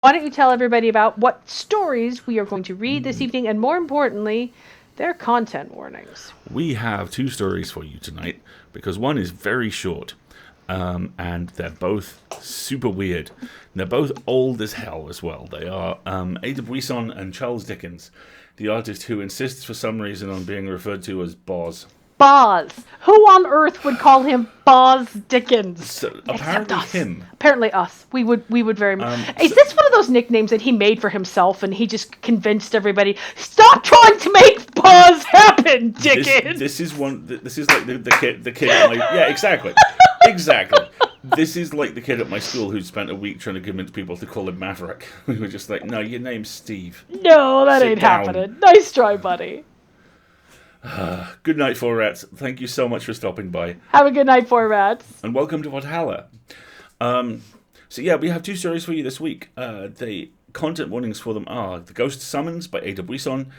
Why don't you tell everybody about what stories we are going to read this evening, and more importantly, their content warnings. We have two stories for you tonight because one is very short, and they're both super weird. They're both old as hell as well. They are Ada Buisson and Charles Dickens, the artist who insists for some reason on being referred to as Boz. Boz. Who on earth would call him Boz Dickens? So Except apparently us. him. Apparently us. We would very much. Is this one of those nicknames that he made for himself and he just convinced everybody, stop trying to make Boz happen, Dickens? This is one. This is like the kid at my, yeah, exactly. This is like the kid at my school who spent a week trying to convince people to call him Maverick. We were just like, no, your name's Steve. No, that Sit ain't down. happening. Nice try, buddy. Good night, Four Rats. Thank you so much for stopping by. Have a good night, Four Rats. And welcome to Valhalla. So yeah, we have two stories for you this week. The content warnings for them are The Ghost Summons by Ada Buisson,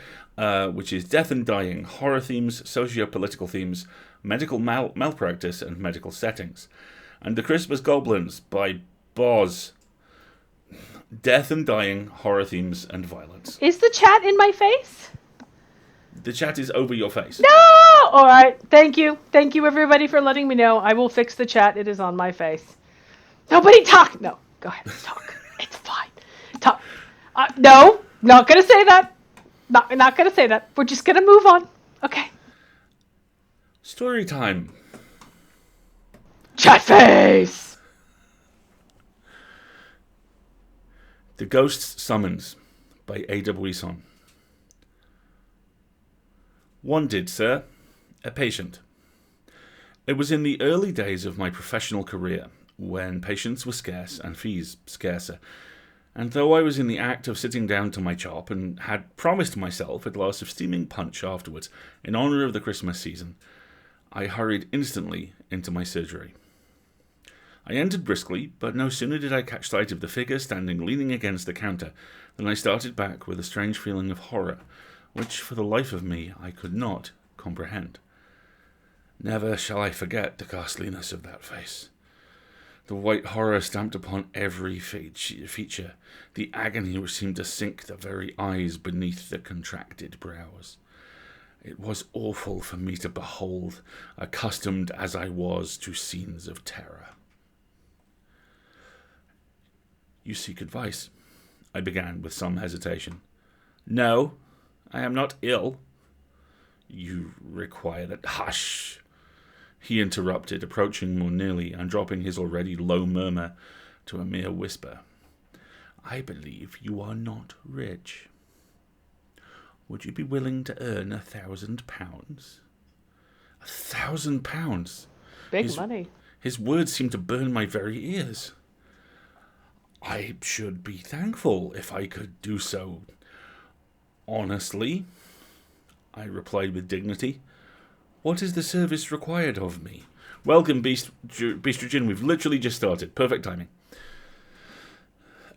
which is death and dying, horror themes, socio-political themes, medical malpractice, and medical settings. And The Christmas Goblins by Boz, death and dying, horror themes, and violence. Is the chat in my face? The chat is over your face. No! All right. Thank you. Thank you, everybody, for letting me know. I will fix the chat. It is on my face. Nobody talk. No. Go ahead. Talk. It's fine. Talk. No. Not going to say that. Not going to say that. We're just going to move on. Okay. Story time. Chat face! The Ghost Summons by Ada Buisson. Wanted, sir. A patient. It was in the early days of my professional career, when patients were scarce and fees scarcer, and though I was in the act of sitting down to my chop and had promised myself a glass of steaming punch afterwards in honour of the Christmas season, I hurried instantly into my surgery. I entered briskly, but no sooner did I catch sight of the figure standing leaning against the counter than I started back with a strange feeling of horror, which for the life of me I could not comprehend. Never shall I forget the ghastliness of that face. The white horror stamped upon every feature, the agony which seemed to sink the very eyes beneath the contracted brows. It was awful for me to behold, accustomed as I was to scenes of terror. You seek advice, I began with some hesitation. No, I am not ill. You require that. Hush! He interrupted, approaching more nearly and dropping his already low murmur to a mere whisper. I believe you are not rich. Would you be willing to earn £1,000? £1,000? Big money. His words seemed to burn my very ears. I should be thankful if I could do so honestly, I replied with dignity. What is the service required of me? Welcome, Beastrogen. We've literally just started. Perfect timing.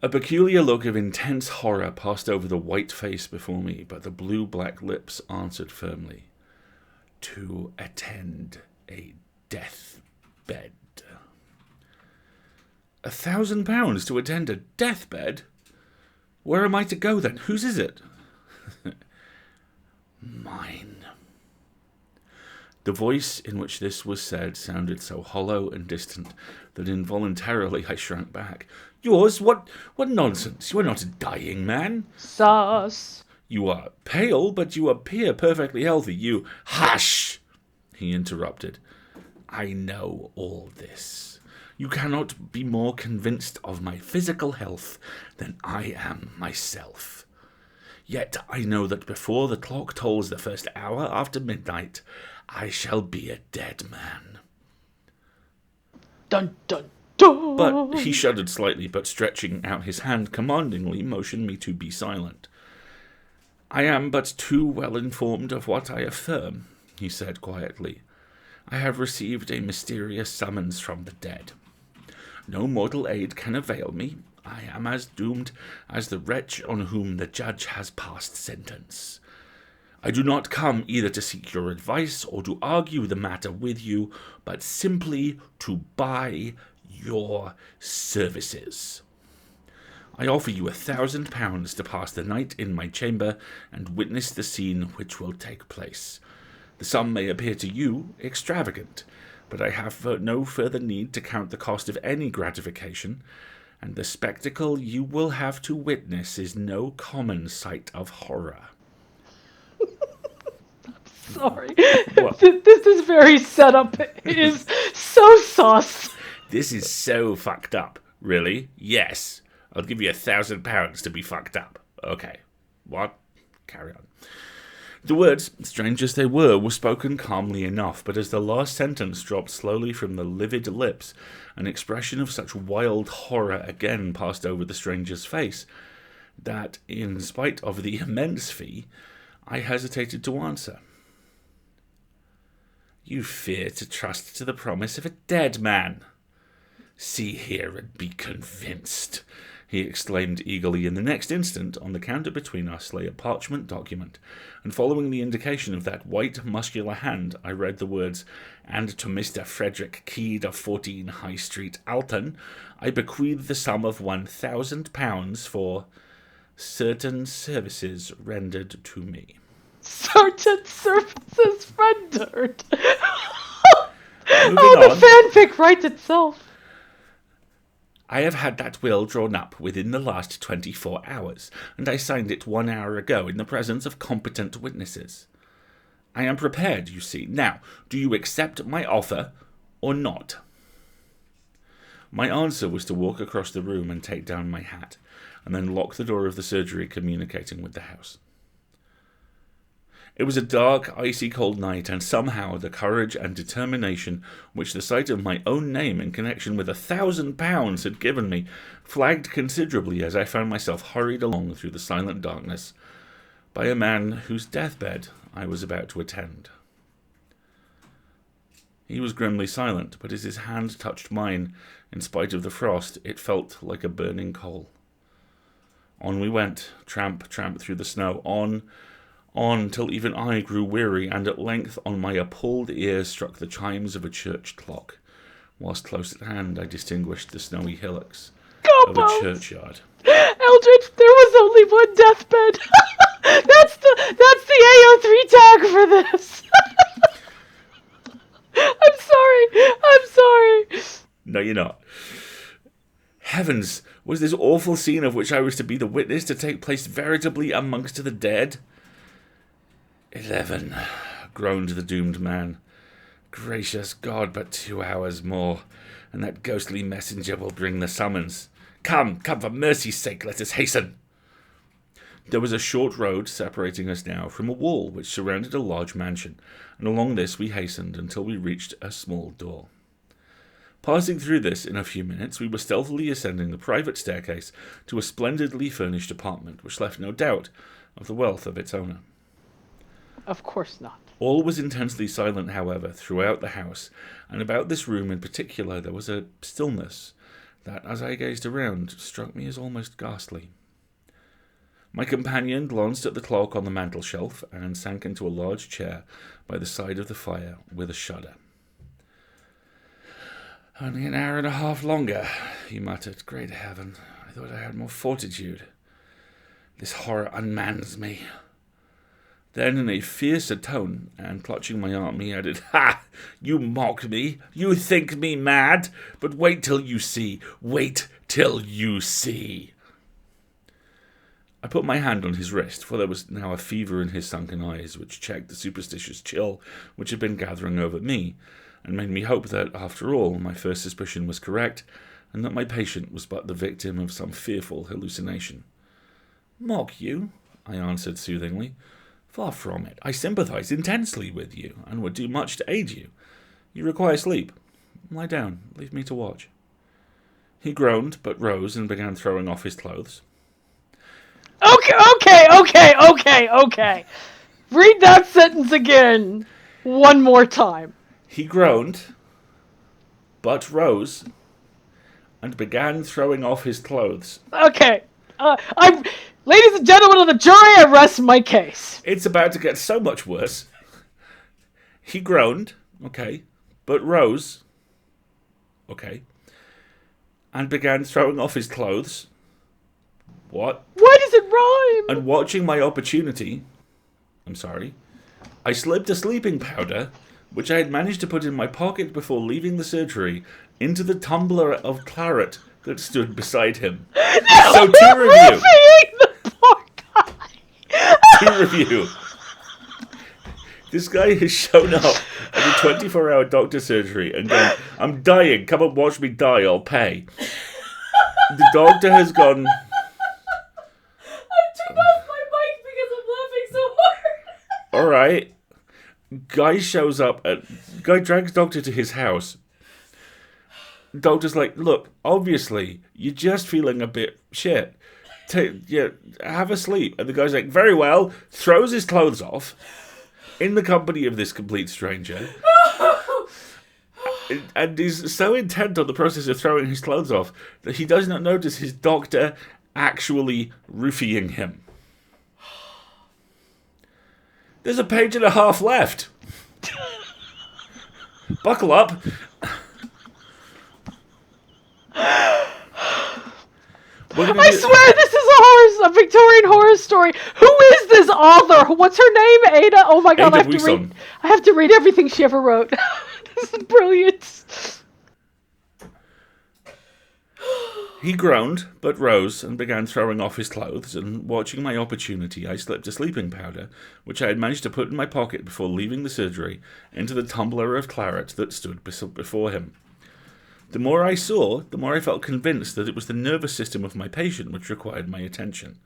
A peculiar look of intense horror passed over the white face before me, but the blue-black lips answered firmly. To attend a deathbed. £1,000 to attend a deathbed? Where am I to go then? Whose is it? Mine. The voice in which this was said sounded so hollow and distant that involuntarily I shrank back. Yours? What nonsense! You are not a dying man. Sus. You are pale, but you appear perfectly healthy. You... Hush! He interrupted. I know all this. You cannot be more convinced of my physical health than I am myself. Yet I know that before the clock tolls the first hour after midnight, I shall be a dead man. Dun dun dun. But he shuddered slightly, but stretching out his hand commandingly motioned me to be silent. I am but too well informed of what I affirm, he said quietly. I have received a mysterious summons from the dead. No mortal aid can avail me. I am as doomed as the wretch on whom the judge has passed sentence. I do not come either to seek your advice or to argue the matter with you, but simply to buy your services. I offer you £1,000 to pass the night in my chamber and witness the scene which will take place. The sum may appear to you extravagant, but I have no further need to count the cost of any gratification, and the spectacle you will have to witness is no common sight of horror. Sorry. What? This is very set up. It is so sus. This is so fucked up. Really? Yes. I'll give you £1,000 to be fucked up. Okay. What? Carry on. The words, strange as they were spoken calmly enough, but as the last sentence dropped slowly from the livid lips, an expression of such wild horror again passed over the stranger's face, that, in spite of the immense fee, I hesitated to answer. You fear to trust to the promise of a dead man. See here and be convinced, he exclaimed eagerly. In the next instant, on the counter between us lay a parchment document, and following the indication of that white, muscular hand, I read the words, "And to Mr. Frederick Keed of 14 High Street, Alton, I bequeath the sum of £1,000 for certain services rendered to me." Certain services rendered. Moving The on. fanfic writes itself. I have had that will drawn up within the last 24 hours, and I signed it 1 hour ago in the presence of competent witnesses. I am prepared, you see. Now, do you accept my offer or not? My answer was to walk across the room and take down my hat, and then lock the door of the surgery communicating with the house. It was a dark, icy cold night, and somehow the courage and determination which the sight of my own name in connection with £1,000 had given me flagged considerably as I found myself hurried along through the silent darkness by a man whose deathbed I was about to attend. He was grimly silent, but as his hand touched mine, in spite of the frost, it felt like a burning coal. On we went, tramp, tramp through the snow, on, till even I grew weary, and at length on my appalled ears struck the chimes of a church clock, whilst close at hand I distinguished the snowy hillocks of a churchyard. Eldritch, there was only one deathbed. That's the AO3 tag for this. I'm sorry. No, you're not. Heavens, was this awful scene of which I was to be the witness to take place veritably amongst the dead? 11, groaned the doomed man. Gracious God, but 2 hours more, and that ghostly messenger will bring the summons. Come, for mercy's sake, let us hasten. There was a short road separating us now from a wall which surrounded a large mansion, and along this we hastened until we reached a small door. Passing through this in a few minutes, we were stealthily ascending the private staircase to a splendidly furnished apartment, which left no doubt of the wealth of its owner. Of course not. All was intensely silent, however, throughout the house, and about this room in particular there was a stillness that, as I gazed around, struck me as almost ghastly. My companion glanced at the clock on the mantel-shelf and sank into a large chair by the side of the fire with a shudder. "Only an hour and a half longer," he muttered. "Great heaven, I thought I had more fortitude. This horror unmans me." Then, in a fiercer tone, and clutching my arm, he added, "Ha! You mock me! You think me mad! But wait till you see! Wait till you see!" I put my hand on his wrist, for there was now a fever in his sunken eyes which checked the superstitious chill which had been gathering over me, and made me hope that, after all, my first suspicion was correct, and that my patient was but the victim of some fearful hallucination. "Mock you?" I answered soothingly. "Far from it. I sympathize intensely with you, and would do much to aid you. You require sleep. Lie down. Leave me to watch." He groaned, but rose and began throwing off his clothes. Okay. Read that sentence again. One more time. He groaned, but rose, and began throwing off his clothes. Okay. Ladies and gentlemen of the jury, I rest my case. It's about to get so much worse. He groaned, okay, but rose, okay, and began throwing off his clothes, What? Why does it rhyme? And watching my opportunity, I slipped a sleeping powder, which I had managed to put in my pocket before leaving the surgery, into the tumbler of claret that stood beside him. So to review. The poor guy. To review. This guy has shown up at a 24-hour doctor surgery and gone, I'm dying, come and watch me die, I'll pay. The doctor has gone... I turned off my mic because I'm laughing so hard. Alright. Guy drags doctor to his house. Doctor's like, look, obviously, you're just feeling a bit shit. Have a sleep. And the guy's like, very well, throws his clothes off in the company of this complete stranger. And he's so intent on the process of throwing his clothes off that he does not notice his doctor actually roofying him. There's a page and a half left. Buckle up. I swear this is a Victorian horror story. Who is this author? What's her name? Ada? Oh my god, Ada Buisson. I have to read everything she ever wrote. This is brilliant. He groaned, but rose and began throwing off his clothes, and watching my opportunity, I slipped a sleeping powder, which I had managed to put in my pocket before leaving the surgery, into the tumbler of claret that stood before him. The more I saw, the more I felt convinced that it was the nervous system of my patient which required my attention.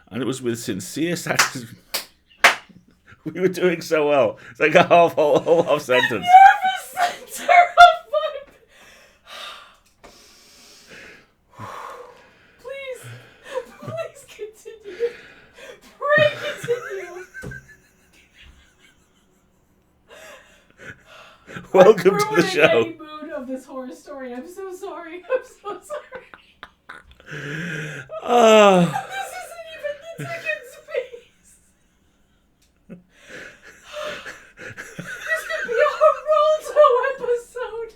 And it was with sincere satisfaction... We were doing so well. It's like a whole half sentence. The nervous center of my... Please continue. Pray continue. Welcome to the show. Any mood of this horror story. I'm so sorry. I'm so sorry. This isn't even the Dickens piece. This could be a Geraldo episode.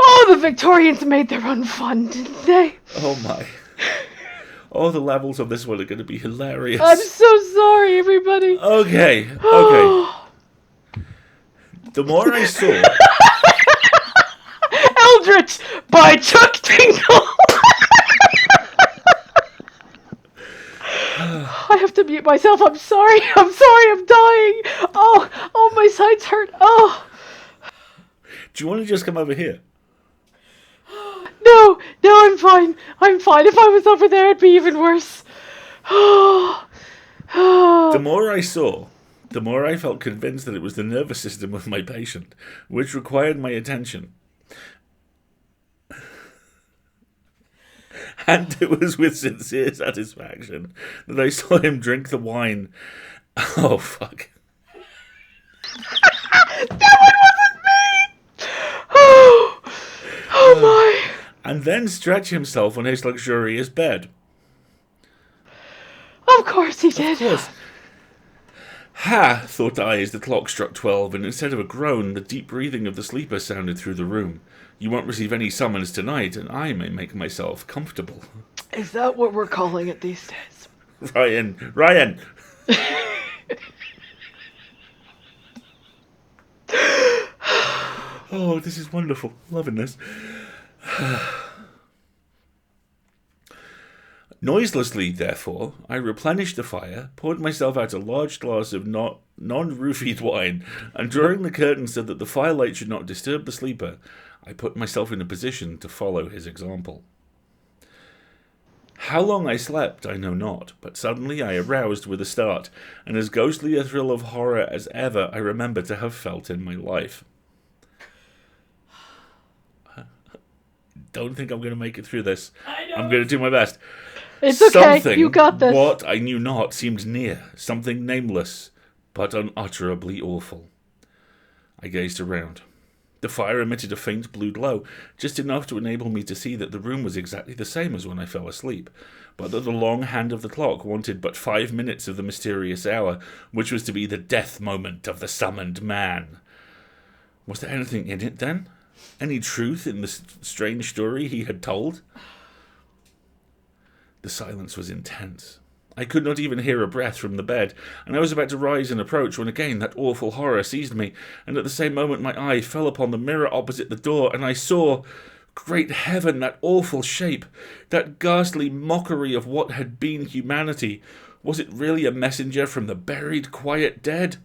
Oh, the Victorians made their own fun, didn't they? Oh my. Oh, the levels of this one are going to be hilarious. I'm so sorry, everybody. Okay. The more I saw... Eldritch by Chuck Tingle. I have to mute myself. I'm sorry. I'm dying. Oh, my sides hurt. Oh. Do you want to just come over here? No, I'm fine. If I was over there, it'd be even worse. The more I saw, the more I felt convinced that it was the nervous system of my patient, which required my attention. And it was with sincere satisfaction that I saw him drink the wine. Oh, fuck. That one wasn't me! Oh my. And then stretch himself on his luxurious bed. Of course he did. Of course. Ha, thought I as the clock struck 12, and instead of a groan, the deep breathing of the sleeper sounded through the room. You won't receive any summons tonight, and I may make myself comfortable. Is that what we're calling it these days? Ryan! Oh, this is wonderful. Loving this. Noiselessly, therefore, I replenished the fire, poured myself out a large glass of non-roofied wine, and drawing the curtain so that the firelight should not disturb the sleeper, I put myself in a position to follow his example. How long I slept, I know not, but suddenly I aroused with a start, and as ghostly a thrill of horror as ever I remember to have felt in my life. Don't think I'm going to make it through this. I know. I'm going to do my best. It's okay, you got this. What I knew not seemed near, something nameless, but unutterably awful. I gazed around. The fire emitted a faint blue glow, just enough to enable me to see that the room was exactly the same as when I fell asleep, but that the long hand of the clock wanted but 5 minutes of the mysterious hour, which was to be the death moment of the summoned man. Was there anything in it, then? Any truth in the strange story he had told? The silence was intense. I could not even hear a breath from the bed, and I was about to rise and approach when again that awful horror seized me, and at the same moment my eye fell upon the mirror opposite the door, and I saw, great heaven, that awful shape, that ghastly mockery of what had been humanity. Was it really a messenger from the buried, quiet dead?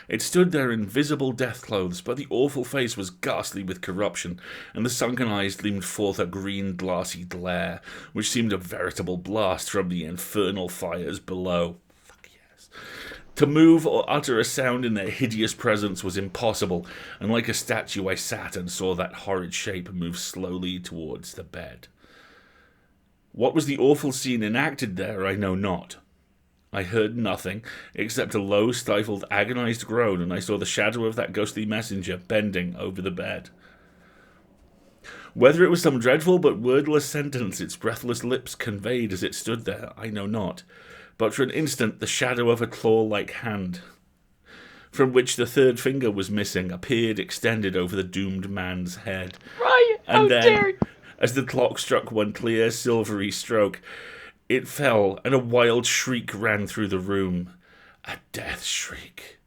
It stood there in visible death clothes, but the awful face was ghastly with corruption, and the sunken eyes gleamed forth a green glassy glare, which seemed a veritable blast from the infernal fires below. Fuck yes. To move or utter a sound in their hideous presence was impossible, and like a statue I sat and saw that horrid shape move slowly towards the bed. What was the awful scene enacted there, I know not. I heard nothing except a low, stifled, agonized groan, and I saw the shadow of that ghostly messenger bending over the bed. Whether it was some dreadful but wordless sentence its breathless lips conveyed as it stood there, I know not, but for an instant the shadow of a claw-like hand, from which the third finger was missing, appeared extended over the doomed man's head. Ryan, how dare you! As the clock struck one clear, silvery stroke, it fell, and a wild shriek ran through the room. A death shriek.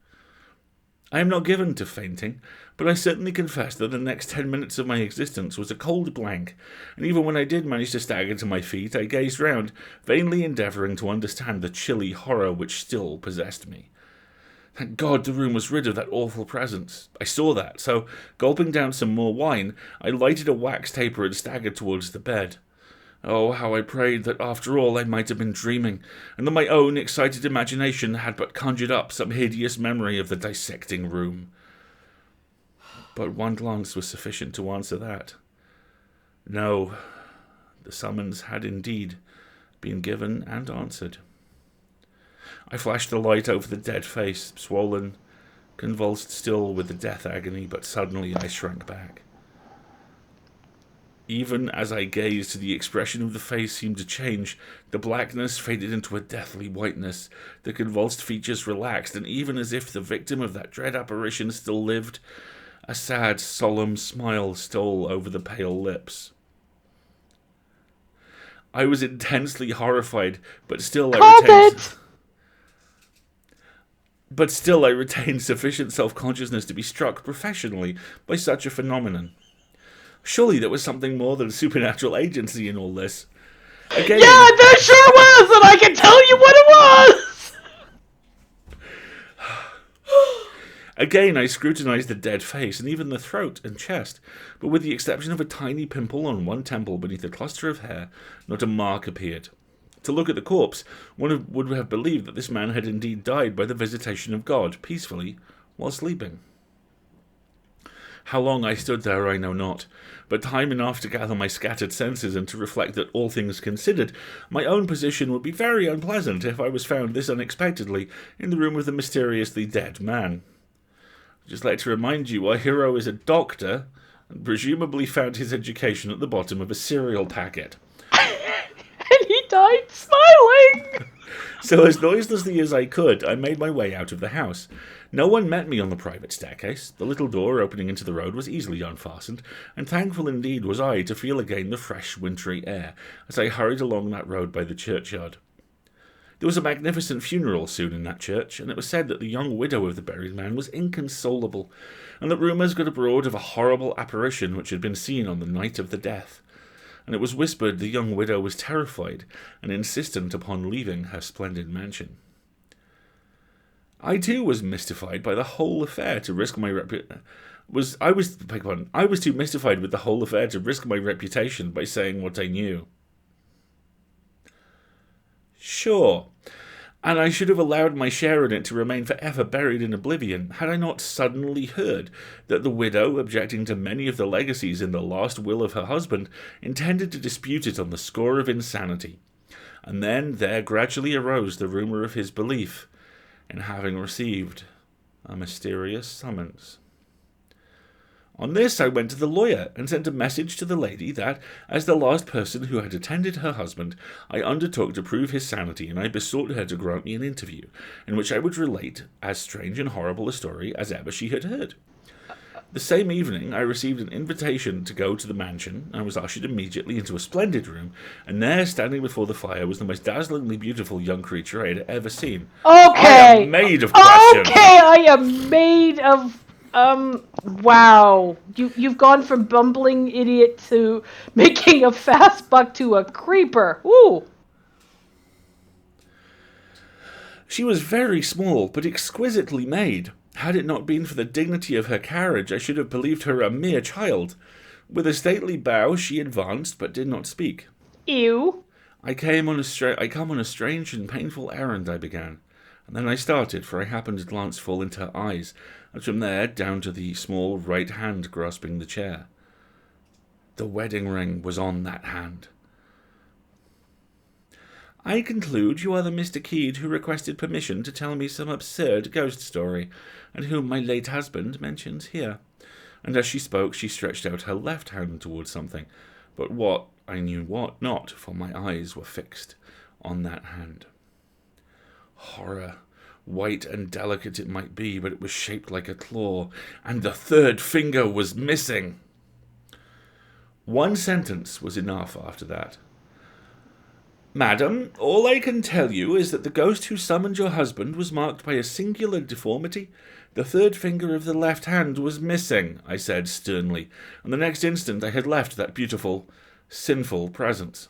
I am not given to fainting, but I certainly confess that the next 10 minutes of my existence was a cold blank, and even when I did manage to stagger to my feet, I gazed round, vainly endeavouring to understand the chilly horror which still possessed me. Thank God the room was rid of that awful presence. I saw that, so, gulping down some more wine, I lighted a wax taper and staggered towards the bed. Oh, how I prayed that after all I might have been dreaming, and that my own excited imagination had but conjured up some hideous memory of the dissecting room. But one glance was sufficient to answer that. No, the summons had indeed been given and answered. I flashed the light over the dead face, swollen, convulsed still with the death agony, but suddenly I shrank back. Even as I gazed, the expression of the face seemed to change. The blackness faded into a deathly whiteness. The convulsed features relaxed, and even as if the victim of that dread apparition still lived, a sad, solemn smile stole over the pale lips. I was intensely horrified, but still I retained sufficient self-consciousness to be struck professionally by such a phenomenon. Surely there was something more than supernatural agency in all this. Again, yeah, there sure was, and I can tell you what it was! Again, I scrutinized the dead face, and even the throat and chest, but with the exception of a tiny pimple on one temple beneath a cluster of hair, not a mark appeared. To look at the corpse, one would have believed that this man had indeed died by the visitation of God, peacefully, while sleeping. How long I stood there I know not, but time enough to gather my scattered senses and to reflect that, all things considered, my own position would be very unpleasant if I was found this unexpectedly in the room of the mysteriously dead man. I'd just like to remind you, our hero is a doctor, and presumably found his education at the bottom of a cereal packet. And he died smiling! So as noiselessly as I could, I made my way out of the house. No one met me on the private staircase. The little door opening into the road was easily unfastened, and thankful indeed was I to feel again the fresh wintry air as I hurried along that road by the churchyard. There was a magnificent funeral soon in that church, and it was said that the young widow of the buried man was inconsolable, and that rumours got abroad of a horrible apparition which had been seen on the night of the death. And it was whispered the young widow was terrified and insistent upon leaving her splendid mansion. I too was mystified by the whole affair to risk my I was too mystified with the whole affair to risk my reputation by saying what I knew. Sure, and I should have allowed my share in it to remain forever buried in oblivion, had I not suddenly heard that the widow, objecting to many of the legacies in the last will of her husband, intended to dispute it on the score of insanity. And then there gradually arose the rumour of his belief in having received a mysterious summons. On this I went to the lawyer and sent a message to the lady that, as the last person who had attended her husband, I undertook to prove his sanity, and I besought her to grant me an interview, in which I would relate as strange and horrible a story as ever she had heard. The same evening, I received an invitation to go to the mansion. I was ushered immediately into a splendid room, and there, standing before the fire, was the most dazzlingly beautiful young creature I had ever seen. I am made of questions. Okay, I am made of... wow. You've gone from bumbling idiot to making a fast buck to a creeper. Ooh. She was very small, but exquisitely made. Had it not been for the dignity of her carriage, I should have believed her a mere child. With a stately bow, she advanced, but did not speak. Ew. I come on a strange and painful errand, I began. And then I started, for I happened to glance full into her eyes, and from there down to the small right hand grasping the chair. The wedding ring was on that hand. I conclude you are the Mr. Keed who requested permission to tell me some absurd ghost story, and whom my late husband mentions here. And as she spoke, she stretched out her left hand towards something, but what, I knew what not, for my eyes were fixed on that hand. Horror! White and delicate it might be, but it was shaped like a claw, and the third finger was missing. One sentence was enough after that. Madam, all I can tell you is that the ghost who summoned your husband was marked by a singular deformity. The third finger of the left hand was missing, I said sternly, and the next instant I had left that beautiful, sinful presence.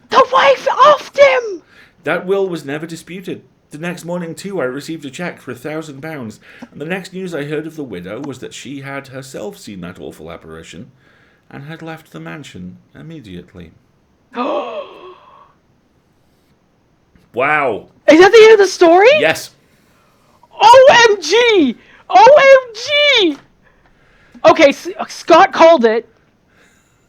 The wife offed him! That will was never disputed. The next morning, too, I received a cheque for £1,000, and the next news I heard of the widow was that she had herself seen that awful apparition, and had left the mansion immediately. Wow. Is that the end of the story? Yes. OMG! OMG! Okay, Scott called it.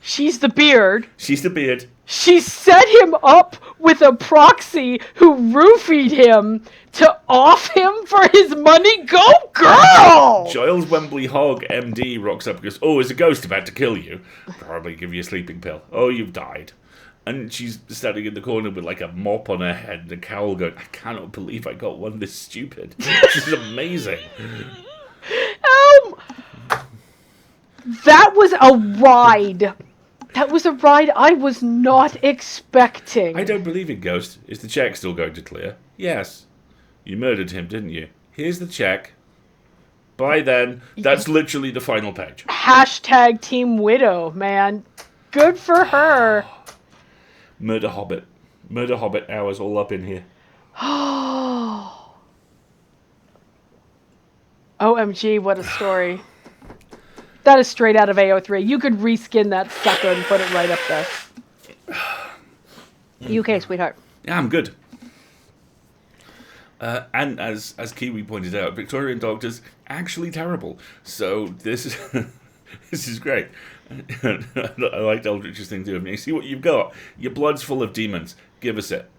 She's the beard. She's the beard. She set him up with a proxy who roofied him to off him for his money. Go girl! Giles Wembley Hogg, MD, rocks up and goes, "Oh, is a ghost about to kill you? Probably give you a sleeping pill. Oh, you've died." And she's standing in the corner with like a mop on her head and a cowl going, "I cannot believe I got one this stupid. This is amazing." That was a ride. That was a ride I was not expecting. I don't believe in ghosts. Is the cheque still going to clear? Yes. You murdered him, didn't you? Here's the cheque. Bye then. That's literally the final page. Hashtag Team Widow, man. Good for her. Murder Hobbit. Murder Hobbit hours all up in here. OMG, what a story. That is straight out of AO3. You could reskin that sucker and put it right up there. You okay, sweetheart? Yeah, I'm good. And as Kiwi pointed out, Victorian doctors actually terrible. So this is this is great. I liked Eldritch's thing too. I mean, you see what you've got. Your blood's full of demons. Give us it.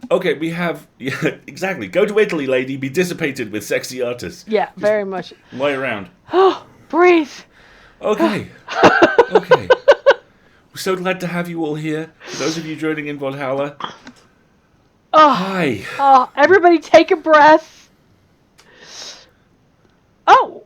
Okay, we have... Yeah, exactly. Go to Italy, lady. Be dissipated with sexy artists. Yeah, very much. Lie around. Oh, breathe. Okay. Okay. We're so glad to have you all here. For those of you joining in Valhalla. Oh, hi. Oh, everybody take a breath. Oh,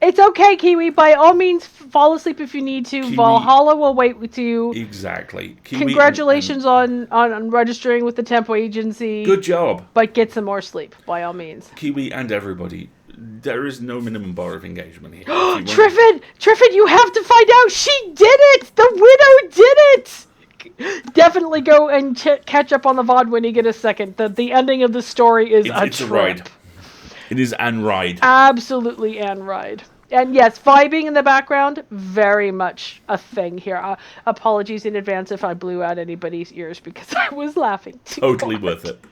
it's okay, Kiwi. By all means, fall asleep if you need to. Kiwi, Valhalla will wait with you. Exactly. Kiwi Congratulations on registering with the Tempo Agency. Good job. But get some more sleep, by all means. Kiwi and everybody. There is no minimum bar of engagement here. Triffid, you have to find out. She did it. The widow did it. Definitely go and catch up on the VOD when you get a second. The ending of the story is it's a ride. It is an ride. Absolutely an ride. And yes, vibing in the background, very much a thing here. Apologies in advance if I blew out anybody's ears because I was laughing too Totally hard. worth it.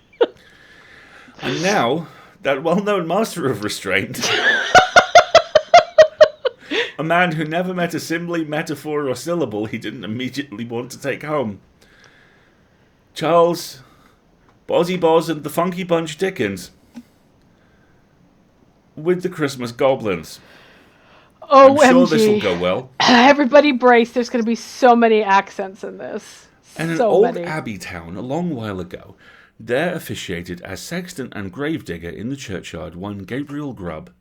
And now, that well-known master of restraint, a man who never met a simile, metaphor, or syllable he didn't immediately want to take home. Charles Bozzy Boz and the Funky Bunch Dickens. With the Christmas Goblins. OMG. I'm sure this will go well. Everybody brace. There's going to be so many accents in this. In an so old many. abbey town a long while ago, There officiated as sexton and gravedigger in the churchyard one Gabriel Grubb.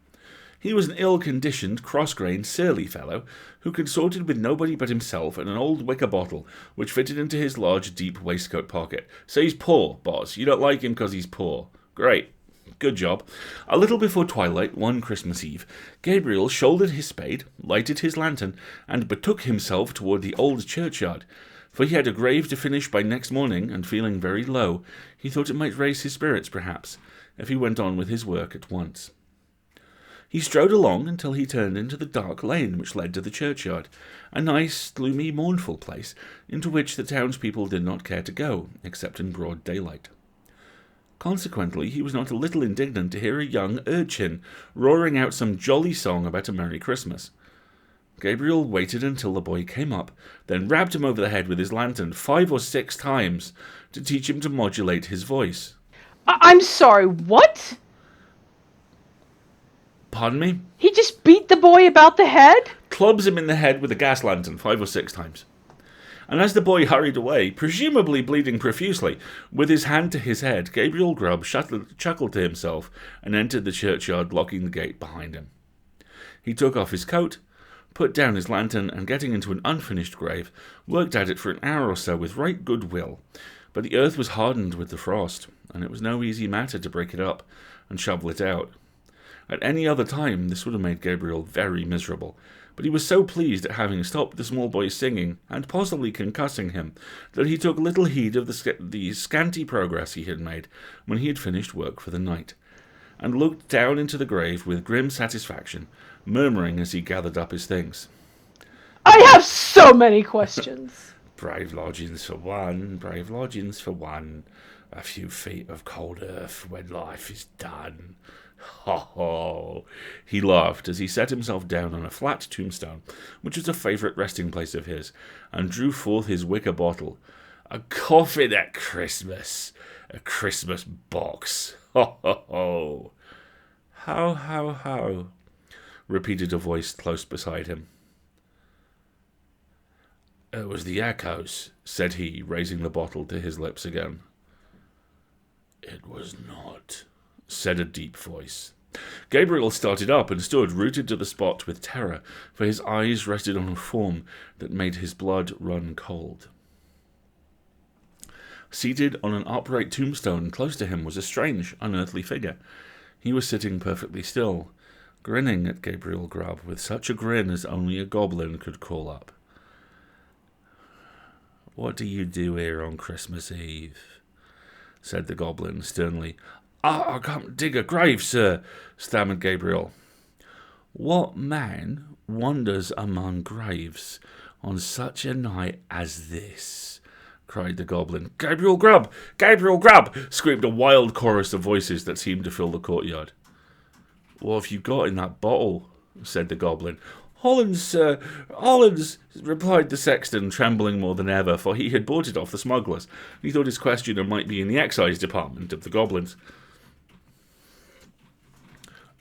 He was an ill-conditioned, cross-grained, surly fellow, who consorted with nobody but himself and an old wicker bottle, which fitted into his large, deep waistcoat pocket. So he's poor, boss. You don't like him because he's poor. Great. Good job. A little before twilight, one Christmas Eve, Gabriel shouldered his spade, lighted his lantern, and betook himself toward the old churchyard. For he had a grave to finish by next morning, and feeling very low, he thought it might raise his spirits, perhaps, if he went on with his work at once. He strode along until he turned into the dark lane which led to the churchyard, a nice, gloomy, mournful place, into which the townspeople did not care to go, except in broad daylight. Consequently, he was not a little indignant to hear a young urchin roaring out some jolly song about a Merry Christmas. Gabriel waited until the boy came up, then rapped him over the head with his lantern 5 or 6 times to teach him to modulate his voice. I'm sorry, what? Pardon me? He just beat the boy about the head? Clubs him in the head with a gas lantern 5 or 6 times. And as the boy hurried away, presumably bleeding profusely, with his hand to his head, Gabriel Grubb chuckled to himself and entered the churchyard, locking the gate behind him. He took off his coat, put down his lantern, and getting into an unfinished grave, worked at it for an hour or so with right good will. But the earth was hardened with the frost, and it was no easy matter to break it up and shovel it out. At any other time this would have made Gabriel very miserable, but he was so pleased at having stopped the small boy singing, and possibly concussing him, that he took little heed of the scanty progress he had made when he had finished work for the night, and looked down into the grave with grim satisfaction, murmuring as he gathered up his things. I have so many questions. Brave lodgings for one, brave lodgings for one, a few feet of cold earth when life is done. Ho ho! He laughed as he set himself down on a flat tombstone, which was a favourite resting place of his, and drew forth his wicker bottle. A coffin at Christmas! A Christmas box! Ho ho ho! How, repeated a voice close beside him. It was the echoes, said he, raising the bottle to his lips again. It was not, said a deep voice. Gabriel started up and stood rooted to the spot with terror, for his eyes rested on a form that made his blood run cold. Seated on an upright tombstone close to him was a strange, unearthly figure. He was sitting perfectly still, grinning at Gabriel Grubb with such a grin as only a goblin could call up. What do you do here on Christmas Eve? Said the goblin sternly. I can't dig a grave, sir, stammered Gabriel. What man wanders among graves on such a night as this? Cried the goblin. Gabriel Grubb! Gabriel Grubb! Screamed a wild chorus of voices that seemed to fill the courtyard. What have you got in that bottle? Said the goblin. Hollands, sir, Hollands, replied the sexton, trembling more than ever, for he had bought it off the smugglers. He thought his questioner might be in the excise department of the goblins.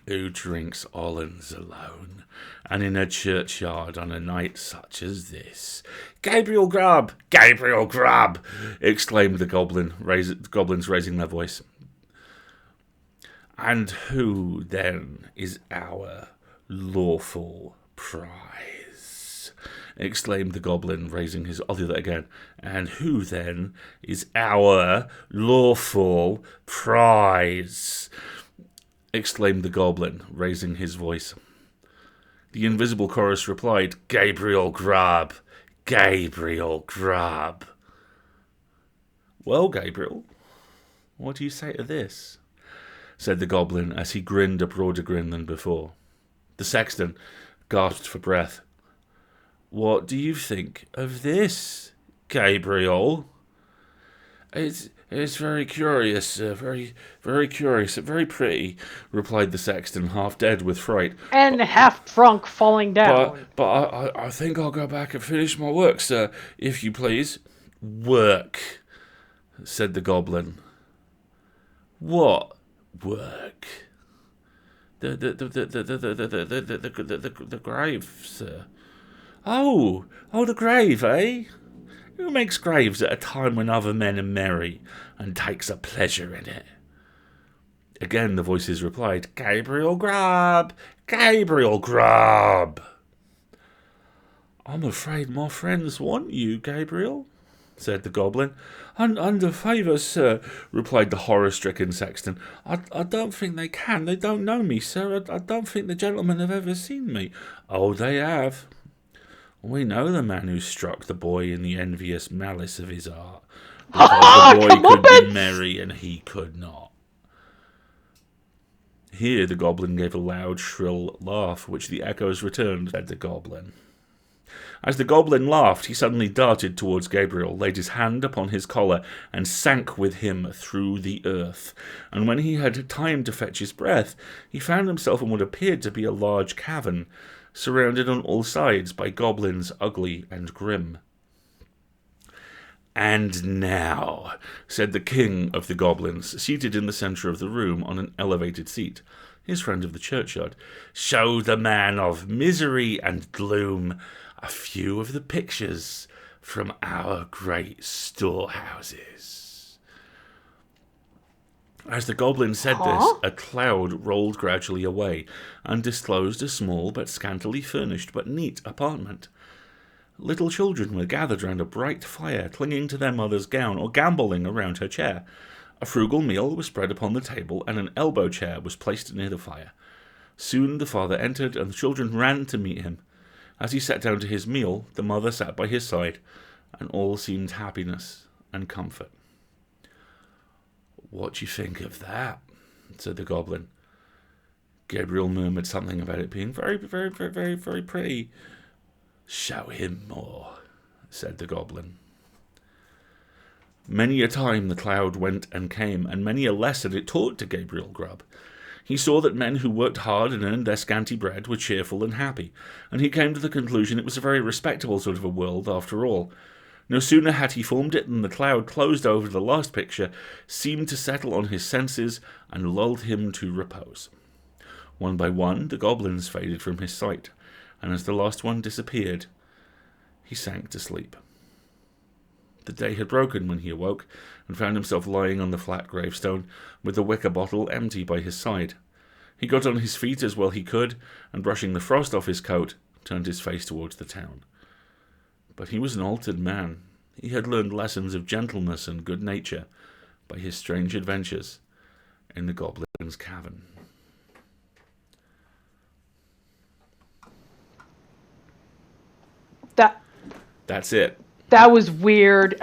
Who drinks Hollands alone, and in a churchyard on a night such as this? Gabriel Grubb! Gabriel Grubb! Exclaimed the goblins raising their voice. And who, then, is our lawful prize? Exclaimed the goblin, raising his other again. And who, then, is our lawful prize? Exclaimed the goblin, raising his voice. The invisible chorus replied, Gabriel Grubb! Gabriel Grubb! Well, Gabriel, what do you say to this? Said the goblin, as he grinned a broader grin than before. The sexton gasped for breath. What do you think of this, Gabriel? It's very curious, sir, very curious, very pretty, replied the sexton, half dead with fright. And half drunk, falling down. But I think I'll go back and finish my work, sir, if you please. Work, said the goblin. What work? The grave, sir. Oh, the grave, eh? Who makes graves at a time when other men are merry, and takes a pleasure in it? Again the voices replied, Gabriel Grubb! Gabriel Grubb! I'm afraid my friends want you, Gabriel, said the goblin. Under favour, sir, replied the horror-stricken sexton. I don't think they can. They don't know me, sir. I don't think the gentlemen have ever seen me. Oh, they have. We know the man who struck the boy in the envious malice of his heart, because the boy could be merry and he could not. Here the goblin gave a loud, shrill laugh, which the echoes returned, said the goblin. As the goblin laughed, he suddenly darted towards Gabriel, laid his hand upon his collar, and sank with him through the earth. And when he had time to fetch his breath, he found himself in what appeared to be a large cavern, surrounded on all sides by goblins ugly and grim. And now, said the king of the goblins, seated in the centre of the room on an elevated seat, his friend of the churchyard, show the man of misery and gloom a few of the pictures from our great storehouses. As the goblin said this, a cloud rolled gradually away and disclosed a small but scantily furnished but neat apartment. Little children were gathered round a bright fire, clinging to their mother's gown or gambolling around her chair. A frugal meal was spread upon the table, and an elbow chair was placed near the fire. Soon the father entered, and the children ran to meet him. As he sat down to his meal, the mother sat by his side, and all seemed happiness and comfort. What do you think of that? Said the goblin. Gabriel murmured something about it being very, very, very, very, very pretty. Show him more, said the goblin. Many a time the cloud went and came, and many a lesson it taught to Gabriel Grubb. He saw that men who worked hard and earned their scanty bread were cheerful and happy, and he came to the conclusion it was a very respectable sort of a world after all. No sooner had he formed it than the cloud closed over the last picture, seemed to settle on his senses, and lulled him to repose. One by one the goblins faded from his sight, and as the last one disappeared, he sank to sleep. The day had broken when he awoke, and found himself lying on the flat gravestone, with the wicker bottle empty by his side. He got on his feet as well he could, and brushing the frost off his coat, turned his face towards the town. But he was an altered man. He had learned lessons of gentleness and good nature by his strange adventures in the Goblin's Cavern. That's it. That was weird.